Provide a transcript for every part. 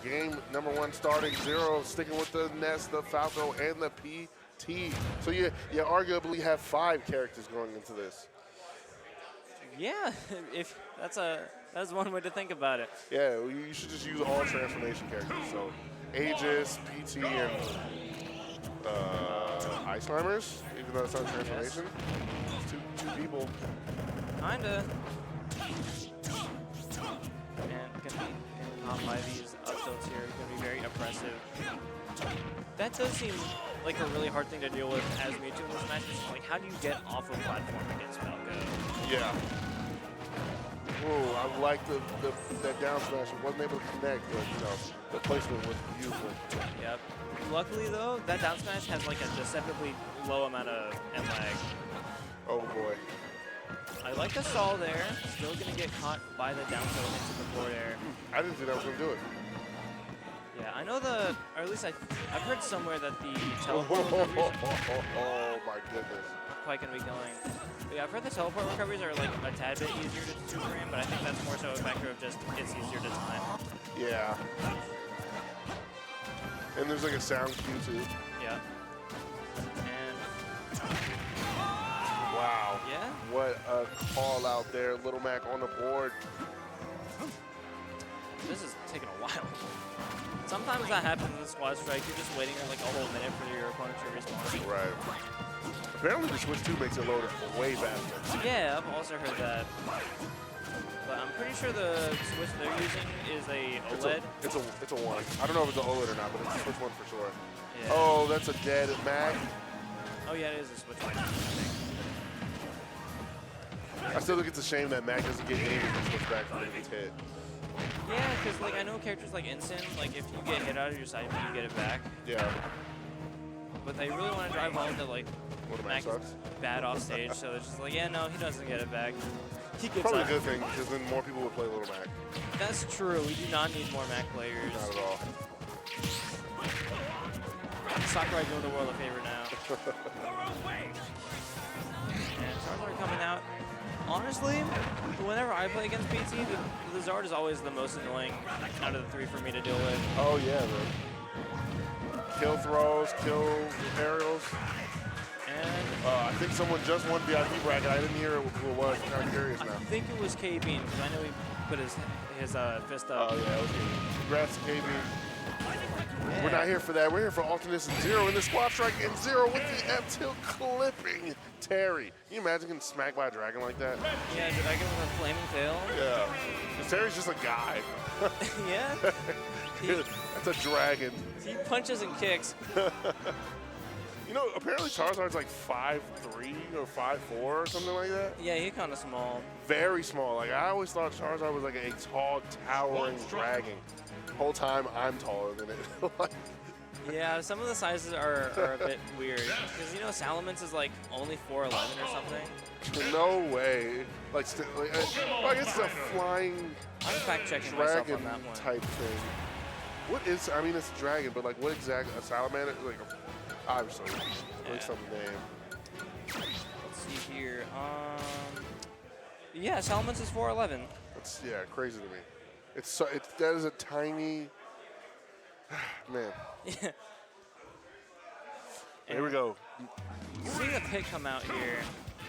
game #1 starting. Xero sticking with the Nest, the Falco, and the PT. So you arguably have 5 characters going into this. Yeah, if that's one way to think about it. Yeah, you should just use all transformation characters. So Aegis, PT, and Ice Climbers, even though it's not transformation. Yes. Two people. Kinda. And gonna be caught by these up tilts here. Gonna be very oppressive. That does seem like a really hard thing to deal with as Mewtwo in this match. Like, how do you get off of platform against Falco? Yeah. Ooh, I like that down smash. It wasn't able to connect, but you know, the placement was beautiful. Yep. Luckily though, that down smash has like a deceptively low amount of end lag. Oh boy. I like the stall there. Still gonna get caught by the down tilt into the forward air. I didn't think that was gonna do it. Yeah, I know or at least I've heard somewhere that the teleport oh my goodness. Quite gonna be going. But yeah, I've heard the teleport recoveries are like a tad bit easier to super in, but I think that's more so a factor of just it's easier to time. Yeah. And there's like a sound cue too. Yeah. And wow. Yeah. What a call out there. Little Mac on the board. This is taking a while. Sometimes that happens in the squad strike. You're just waiting like a whole minute for your opponent to respond. Right. Apparently the Switch 2 makes it load way faster. Yeah, I've also heard that. But I'm pretty sure the Switch they're using is a OLED. It's a 1. I don't know if it's an OLED or not, but it's a Switch 1 for sure. Yeah. Oh, that's a dead Mac. Oh yeah, it is a Switch 1. I still think it's a shame that Mac doesn't get anything to switch back from his hit. Yeah, because like I know characters like Instant, like if you get hit out of your side, you get it back. Yeah. But they really want to drive home that like Mac sucks. is bad off stage, so it's just like, yeah, no, he doesn't get it back. He gets probably a good thing, because then more people would play Little Mac. That's true. We do not need more Mac players. Not at all. Sakurai doing the world a favor now. And Charizard coming out. Honestly, whenever I play against PT, the Zard is always the most annoying out of the 3 for me to deal with. Oh yeah, man. Kill throws, kill aerials. And I think someone just won VIP bracket. I didn't hear who it was. I'm kind of curious now. I think it was K-Bean, because I know he put his fist up. Oh yeah, it was K-Bean. Congrats to K-Bean. Yeah. We're not here for that. We're here for Alternis and Xero in the squad strike, and Xero with the F-tilt clipping Terry. Can you imagine getting smacked by a dragon like that? Yeah, Dragon with a flaming tail. Yeah. Terry's just a guy. Yeah. That's a dragon. He punches and kicks. You know, apparently Charizard's like 5'3" or 5'4" or something like that. Yeah, he's kind of small. Very small. Like, I always thought Charizard was like a tall, towering dragon. The whole time, I'm taller than it. Yeah, some of the sizes are a bit weird. Because, you know, Salamence is like only 4'11" or something. No way. Like, I guess it's a flying I'm fact-checking myself on that dragon one. type thing. What is, I mean, it's a dragon, but like, what exactly, a salamander? Like, obviously, like some name. Let's see here. Yeah, Salamence is 4'11". That's, yeah, crazy to me. It's so, that is a tiny, man. Yeah. Here we go. Seeing the pick come out here,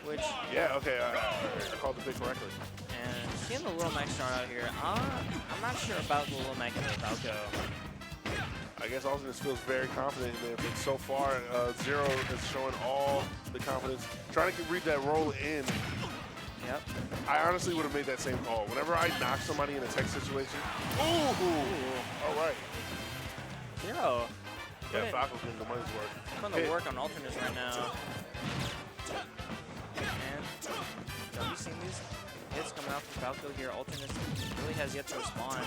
which... Yeah, okay, I called the pick correctly. And seeing the Little Mac start out here, I'm not sure about the Little Mac and the Falco. I guess Alternis feels very confident in there, but so far, Xero is showing all the confidence. Trying to read that roll in. Yep. I honestly would have made that same call. Whenever I knock somebody in a tech situation, ooh. All right. Xero. Yeah, Falco's getting the money's worth. Putting the work on Alternis right now. And have you seen these hits coming out from Falco here? Alternis really has yet to respond.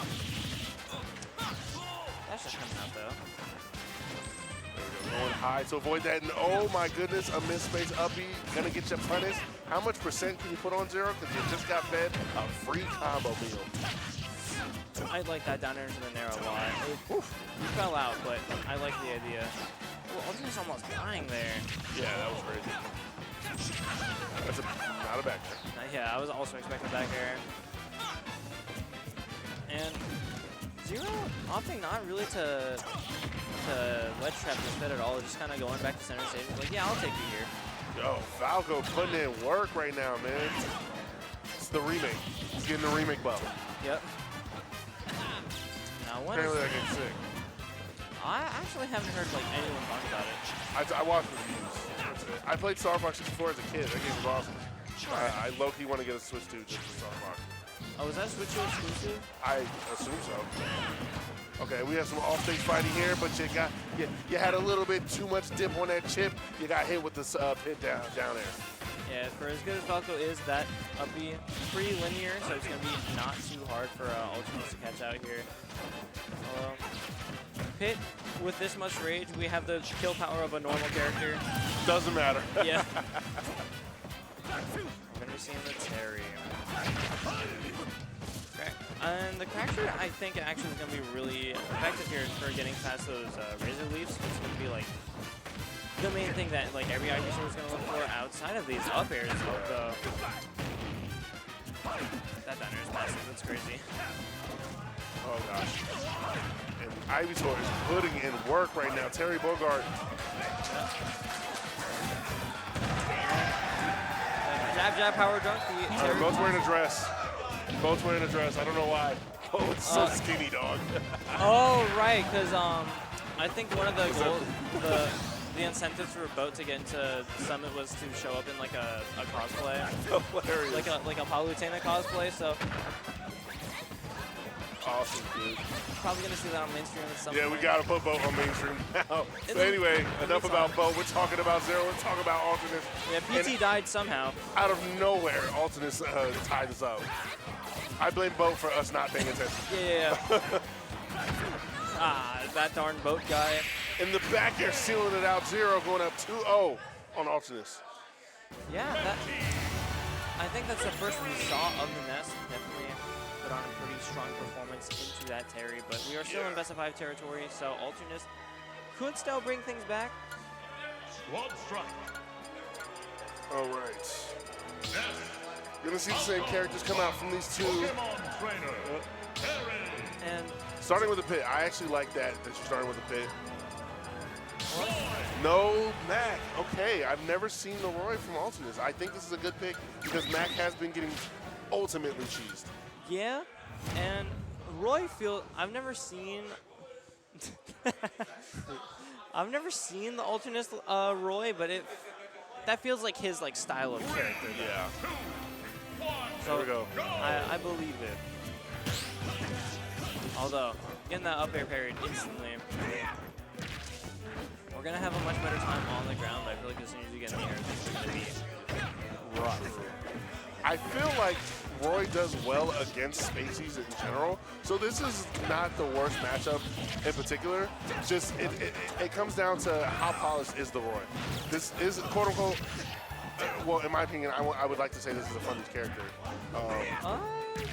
That's just coming out though. There we go, going high to avoid that. And oh my goodness, a misspace uppy. Gonna get you punished. How much percent can you put on Xero? Because you just got fed a free combo meal. I like that down air into the Nair a lot. You fell out, but I like the idea. Oh, Alternis almost dying there. Yeah, that was crazy. That's not a back air. Yeah, I was also expecting back air. And Xero opting not really to ledge trap this bit at all, just kind of going back to center stage. Like, yeah, I'll take you here. Yo, Falco putting in work right now, man. It's the remake. He's getting the remake bubble. Yep. Now, when Apparently that gets sick. I actually haven't heard like anyone talk about it. I watched reviews. That's it. I played Star Fox 64 as a kid. That game was awesome. I low-key want to get a Switch 2 just for Star Fox. Oh, was that Switch 2 exclusive? I assume so. Okay, we have some off-stage fighting here, but you had a little bit too much dip on that chip. You got hit with this pit down there. Yeah, for as good as Falco is, that uppy pretty linear, so it's gonna be not too hard for Alternis to catch out here. Pit with this much rage, we have the kill power of a normal character. Doesn't matter. Yeah. We're gonna be seeing the Terry. And the Crackshot, I think, actually is going to be really effective here for getting past those Razor Leafs. It's going to be like the main thing that like every IB is going to look for outside of these up airs. That diner is massive. That's crazy. Oh gosh. And Ivysaur is putting in work right now. Terry Bogard. Jab, power dunk. Both wearing a dress. Both wearing a dress. I don't know why. Oh, it's so skinny, dog. Oh, right, because I think one of the incentives for Boat to get into Summit was to show up in like a cosplay. Hilarious. Like a Palutena cosplay. So awesome, dude. Probably gonna see that on mainstream at some point. Yeah, we gotta put Boat on mainstream now. But anyway, enough about Boat. We're talking about Xero. Let's talk about Alternis. Yeah, PT died somehow. Out of nowhere, Alternis tied us up. I blame Boat for us not paying attention. Yeah. That darn Boat guy. In the back air, sealing it out. Xero going up 2-0 on Alternis. Yeah, I think that's the first we saw of the Nest. Definitely put on a pretty strong performance into that Terry, but we are still in best of 5 territory, so Alternis could still bring things back. Squad strike. All right. You're gonna see the same characters come out from these two. And starting with the pit, I actually like that you're starting with the pit. No Mac. Okay, I've never seen the Roy from Alternis. I think this is a good pick because Mac has been getting ultimately cheesed. Yeah, and Roy I've never seen I've never seen the Alternis Roy, but that feels like his style of character. Yeah. So there we go. I believe it. Although, in that up air parry instantly, we're going to have a much better time on the ground, but I feel like as soon as you get in the air, it's going to be rough. I feel like Roy does well against Spaceys in general, so this is not the worst matchup in particular. Just it comes down to how polished is the Roy. This is quote unquote. Well, in my opinion, I would like to say this is a fun character.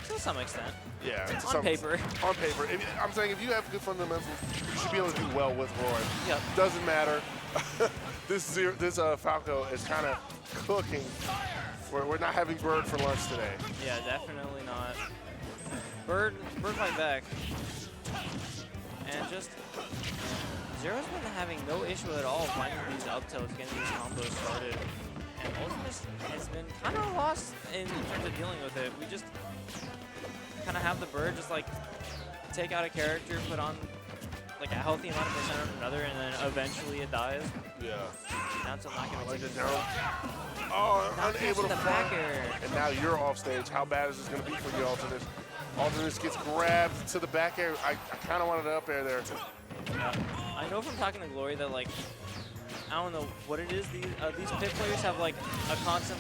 To some extent. Yeah. On paper. On paper. I'm saying if you have good fundamentals, you should be able to do well with Roy. Yep. Doesn't matter. This Falco is kind of cooking. We're not having Bird for lunch today. Yeah, definitely not. Bird fight back. And just Xero's been having no issue at all finding these up tilts, getting these combos started. And Alternis has been kind of lost in terms of dealing with it. We just kind of have the Bird just take out a character, put on a healthy amount of percent on another, and then eventually it dies. Yeah. Now it's not going to take it down. Oh, unable to back air. And now you're off stage. How bad is this going to be for you, Alternis? Alternis gets grabbed to the back air. I kind of wanted an up air there. Yeah. I know from talking to Glory that I don't know what it is. These pit players have a constant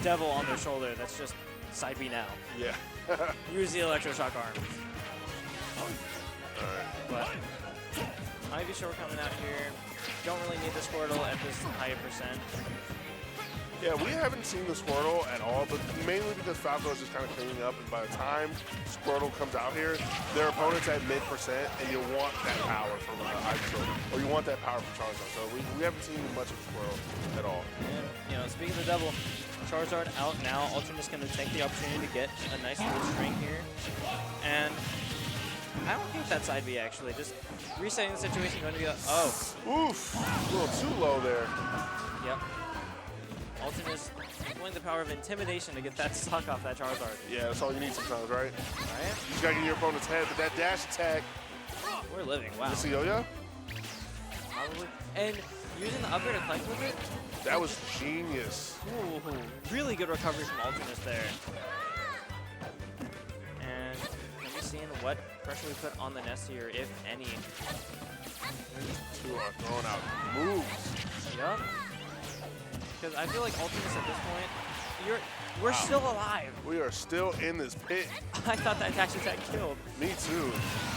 devil on their shoulder that's just side B now. Yeah. Use the electroshock arm. Alright. But Ivysaur coming out here. Don't really need the Squirtle at this high percent. Yeah, we haven't seen the Squirtle at all, but mainly because Falco is just kind of cleaning up, and by the time Squirtle comes out here, their opponent's at mid-percent, and you want that power from Ivysaur, or you want that power from Charizard. So we haven't seen much of Squirtle at all. And, speaking of the devil, Charizard out now. Alternis going to take the opportunity to get a nice little string here. And I don't hate that side B actually. Just resetting the situation, going to be like, oh. Oof, a little too low there. Yep. Alternis employing the power of intimidation to get that stock off that Charizard. Yeah, that's all you need sometimes, right? Right? You just gotta get in your opponent's head, but that dash attack. We're living, wow. You see Yo-Yo? Probably. And using the upper to collect with it. That was genius. Ooh, really good recovery from Alternis there. And we're seeing what pressure we put on the nest here, if any. These two are throwing out moves. Yup. Because I feel like Alternis at this point, we're still alive. We are still in this pit. I thought that dash attack killed. Me too.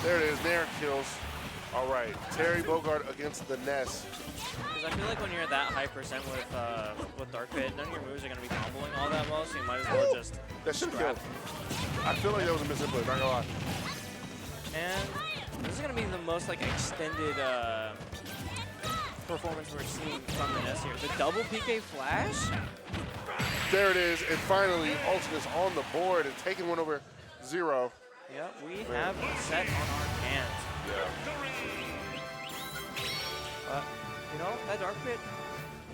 There it is. Nair kills. All right. Terry Bogard against the nest. Because I feel like when you're at that high percent with Dark Pit, none of your moves are going to be comboing all that well, so you might as well just That should have scrap. killed. I feel like that was a misinput, not gonna lie. And this is going to be the most like extended performance we're seeing from the nest here. The double PK flash? There it is, and finally, Alternis on the board and taking one over Xero. Yep, we have set on our hands. Yeah. You know, that Dark Pit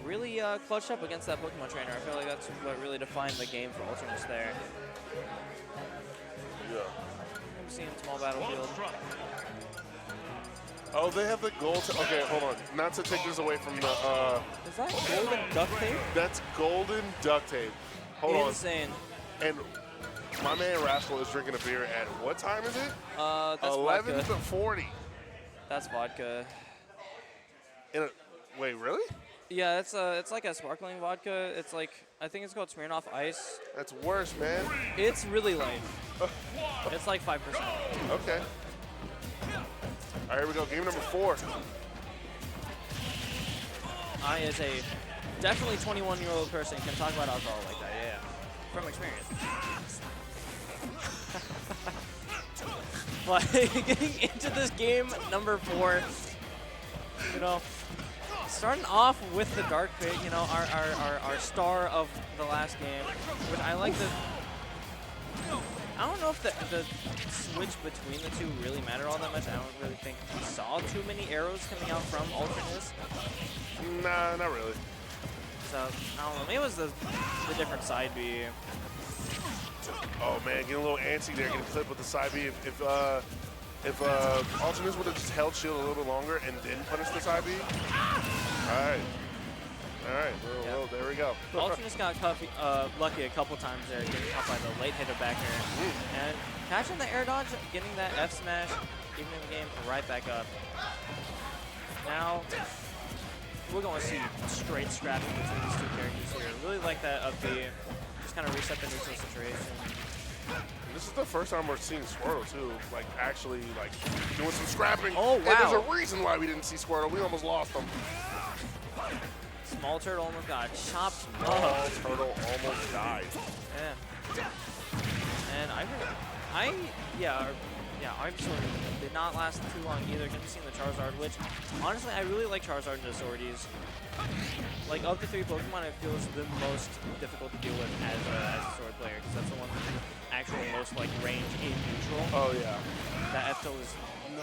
really clutched up against that Pokemon trainer. I feel like that's what really defined the game for Alternis there. Yeah. I'm seeing small battlefield. Oh, they have the gold. Okay, hold on. Not to take this away from the. Is that golden duct tape? That's golden duct tape. Hold Insane. on. And my man Rascal is drinking a beer at what time is it? That's 11 vodka. to 40. That's vodka. Wait, really? Yeah, it's like a sparkling vodka. It's like, I think it's called Smirnoff Ice. That's worse, man. It's really light. It's like 5%. Okay. All right, here we go. Game number 4. I, as a definitely 21-year-old person, can talk about alcohol like that, yeah. From experience. But getting into this game number 4, you know, starting off with the Dark Pit, you know, our star of the last game, which I like the. I don't know if the switch between the two really mattered all that much. I don't really think we saw too many arrows coming out from Alternis. Nah, not really. So, I don't know. Maybe it was the different side B. Oh man, getting a little antsy there, getting clipped with the side B. If Alternis would have just held shield a little bit longer and didn't punish the side B. All right. All right, well, there we go. Alternis got lucky a couple times there, getting caught by the late hitter back air. And catching the air dodge, getting that F smash, giving the game right back up. Now, we're going to see straight scrapping between these two characters here. Really like that up B. Just kind of reset the neutral situation. This is the first time we're seeing Squirtle too, like actually like doing some scrapping. Oh, wow. And there's a reason why we didn't see Squirtle. We almost lost him. Small Turtle almost got chopped Small up. Turtle almost died. Yeah. And our sword did not last too long either. Gonna be seeing the Charizard, which honestly I really like Charizard and the Swordies. Like of the 3 Pokemon, it feels the most difficult to deal with as a sword player, because that's the one that's actually most like range in neutral. Oh yeah. That F-Tilt is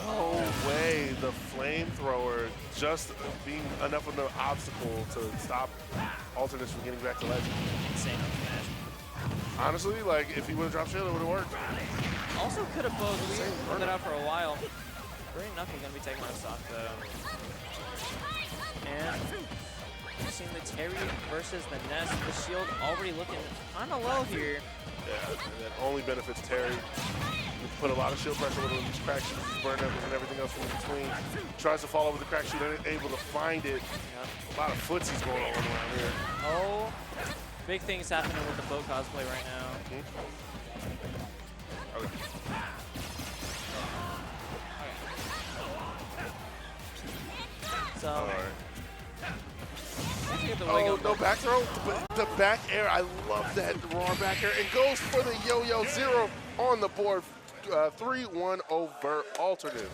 No way. The flamethrower just being enough of an obstacle to stop Alternis from getting back to Legend. insane on Smash. Honestly, like if he would have dropped shield, it would have worked. Also could have posed. We worked it out for a while. Green Knuckle gonna be taking our stock though. And we've seen the Terry versus the Nest. The shield already looking kind of low here. Yeah, and that only benefits Terry. We put a lot of shield pressure with him. These crack shoots, burn up, and everything else in between. Tries to follow with the crack shoot, ain't able to find it. Yep. A lot of footsies going on around here. Oh, big things happening with the boat cosplay right now. Okay. So, All right. let's get the leg Oh, up. no back throw. The back air, I love that raw back air. And goes for the yo-yo. Xero on the board. 3-1 over Alternis.